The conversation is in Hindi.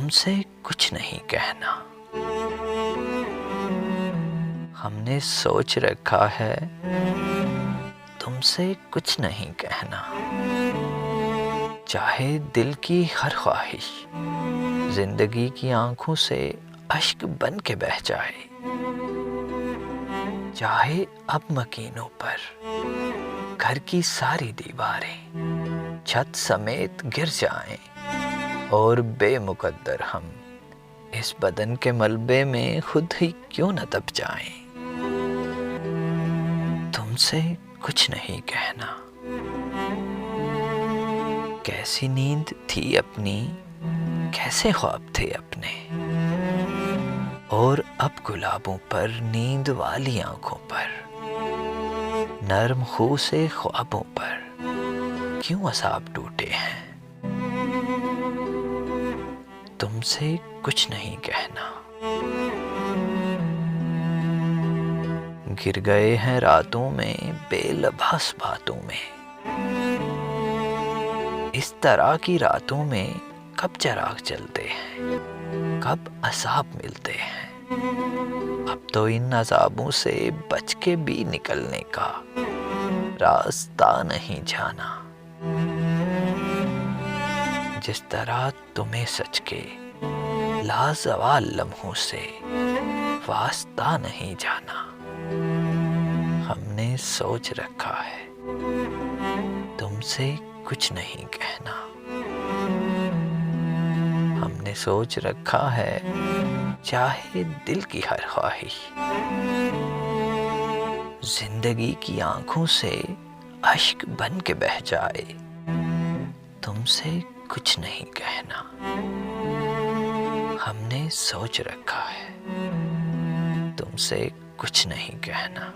तुमसे कुछ नहीं कहना। हमने सोच रखा है तुमसे कुछ नहीं कहना। चाहे दिल की हर ख्वाहिश जिंदगी की आंखों से अश्क बन के बह जाए, चाहे अब मकीनों पर घर की सारी दीवारें छत समेत गिर जाएं और बेमुकद्दर हम इस बदन के मलबे में खुद ही क्यों न दब जाएं। तुमसे कुछ नहीं कहना। कैसी नींद थी अपनी, कैसे ख्वाब थे अपने, और अब गुलाबों पर नींद वाली आंखों पर नर्म खू से ख्वाबों पर क्यों असाब टूटे हैं। तुमसे कुछ नहीं कहना। गिर गए हैं रातों में बेलबास बातों में। इस तरह की रातों में कब चिराग जलते हैं, कब असाब मिलते हैं। अब तो इन अजाबों से बच के भी निकलने का रास्ता नहीं जाना। जिस तरह तुम्हें सच के लाजवाल लम्हों से वास्ता नहीं जाना। हमने सोच रखा है तुमसे कुछ नहीं कहना। हमने सोच रखा है चाहे दिल की हर ख्वाहिश जिंदगी की आंखों से अश्क बन के बह जाए, तुमसे कुछ नहीं कहना। हमने सोच रखा है तुमसे कुछ नहीं कहना।